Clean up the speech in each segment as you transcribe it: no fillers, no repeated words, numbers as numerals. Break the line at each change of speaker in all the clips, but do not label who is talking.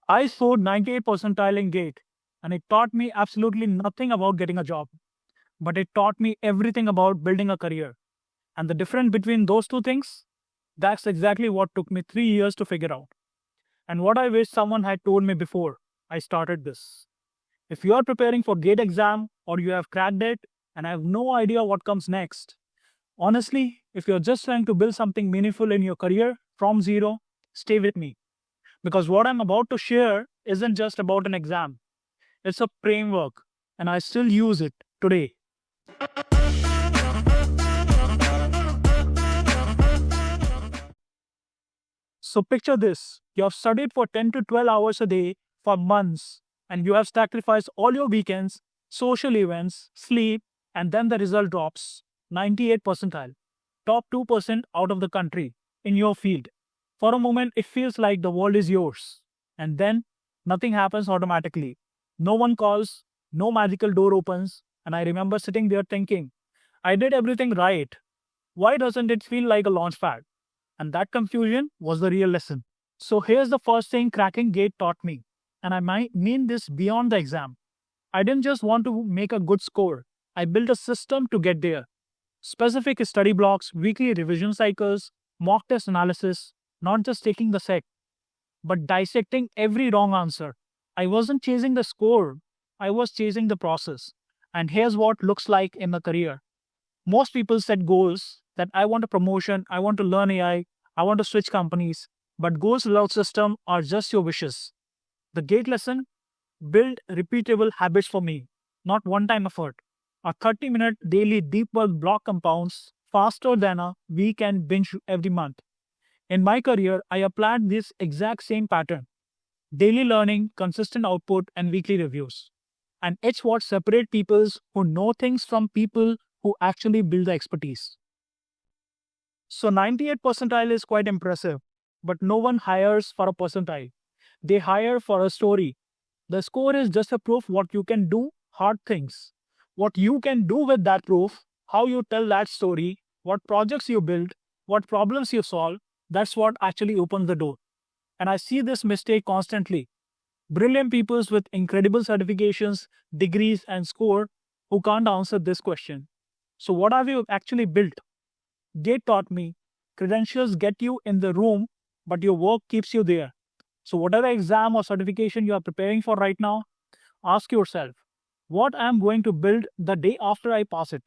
I scored 98 percentile in GATE, and it taught me absolutely nothing about getting a job, but it taught me everything about building a career. And the difference between those two things, that's exactly what took me 3 years to figure out. And what I wish someone had told me before I started this. If you are preparing for GATE exam or you have cracked it and have no idea what comes next, honestly, if you're just trying to build something meaningful in your career from zero, stay with me. Because what I'm about to share isn't just about an exam, it's a framework, and I still use it today. So picture this, you have studied for 10 to 12 hours a day for months, and you have sacrificed all your weekends, social events, sleep, and then the result drops 98 percentile, top 2% out of the country in your field. For a moment, it feels like the world is yours, and then nothing happens automatically. No one calls, no magical door opens, and I remember sitting there thinking, I did everything right. Why doesn't it feel like a launch pad? And that confusion was the real lesson. So here's the first thing cracking gate taught me, and I might mean this beyond the exam. I didn't just want to make a good score, I built a system to get there. Specific study blocks, weekly revision cycles, mock test analysis, not just taking the set, but dissecting every wrong answer. I wasn't chasing the score, I was chasing the process. And here's what looks like in a career. Most people set goals that I want a promotion, I want to learn AI, I want to switch companies, but goals without system are just your wishes. The gate lesson, build repeatable habits for me, not one time effort. A 30-minute daily deep work block compounds faster than a weekend binge every month. In my career, I applied this exact same pattern: daily learning, consistent output, and weekly reviews. And it's what separates people who know things from people who actually build the expertise. So 98 percentile is quite impressive, but no one hires for a percentile. They hire for a story. The score is just a proof what you can do hard things. What you can do with that proof, how you tell that story, what projects you build, what problems you solve, that's what actually opens the door. And I see this mistake constantly. Brilliant people with incredible certifications, degrees, and score who can't answer this question. So, what have you actually built? Gate taught me credentials get you in the room, but your work keeps you there. So, whatever exam or certification you are preparing for right now, ask yourself, what I am going to build the day after I pass it?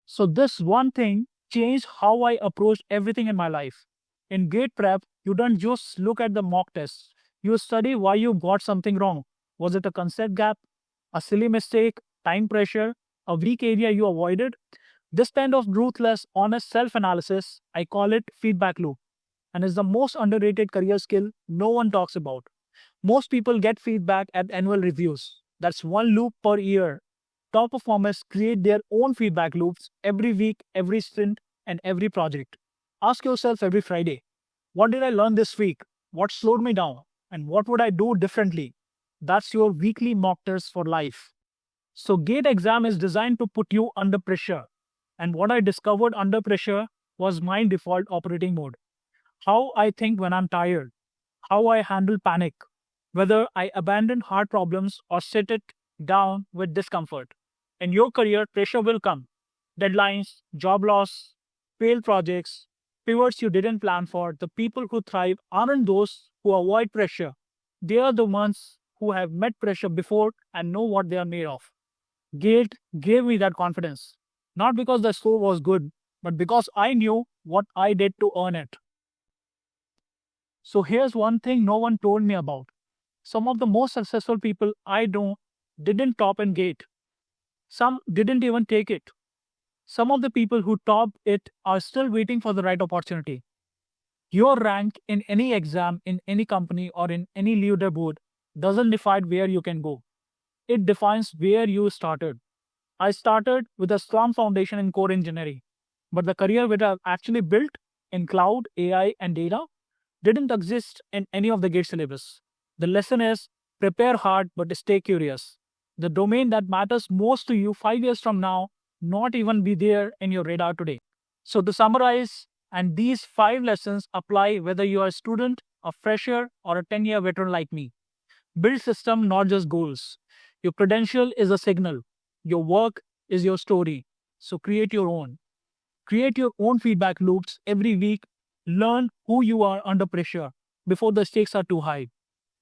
So, this one thing changed how I approached everything in my life. In gate prep, you don't just look at the mock tests, you study why you got something wrong. Was it a concept gap, a silly mistake, time pressure, a weak area you avoided? This kind of ruthless, honest self analysis, I call it feedback loop, and is the most underrated career skill no one talks about. Most people get feedback at annual reviews. That's one loop per year. Top performers create their own feedback loops every week, every sprint, and every project. Ask yourself every Friday, what did I learn this week? What slowed me down? And what would I do differently? That's your weekly mock test for life. So, GATE exam is designed to put you under pressure. And what I discovered under pressure was my default operating mode. How I think when I'm tired, how I handle panic, whether I abandon hard problems or set it down with discomfort. In your career, pressure will come. Deadlines, job loss, failed projects, pivots you didn't plan for. The people who thrive aren't those who avoid pressure. They are the ones who have met pressure before and know what they are made of. Gate gave me that confidence. Not because the score was good, but because I knew what I did to earn it. So here's one thing no one told me about. Some of the most successful people I know didn't top in GATE. Some didn't even take it. Some of the people who topped it are still waiting for the right opportunity. Your rank in any exam, in any company, or in any leaderboard doesn't define where you can go. It defines where you started. I started with a strong foundation in core engineering, but the career which I've actually built in cloud, AI, and data didn't exist in any of the GATE syllabus. The lesson is prepare hard but stay curious. The domain that matters most to you 5 years from now not even be there in your radar today. So to summarize, and these 5 lessons apply whether you are a student, a fresher, or a 10-year veteran like me. Build system, not just goals. Your credential is a signal. Your work is your story. So create your own. Create your own feedback loops every week. Learn who you are under pressure before the stakes are too high.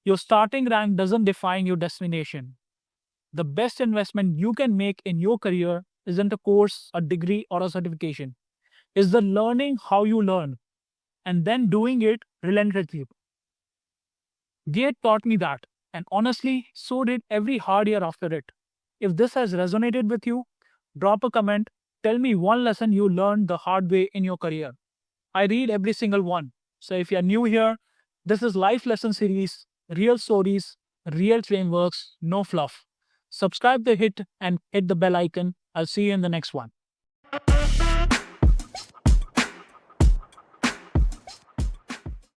Your starting rank doesn't define your destination. The best investment you can make in your career isn't a course, a degree, or a certification. It's the learning how you learn and then doing it relentlessly. GATE taught me that, and honestly, so did every hard year after it. If this has resonated with you, drop a comment. Tell me one lesson you learned the hard way in your career. I read every single one. So if you're new here, this is Life Lesson Series, real stories, real frameworks, no fluff. Subscribe the hit and hit the bell icon. I'll see you in the next one.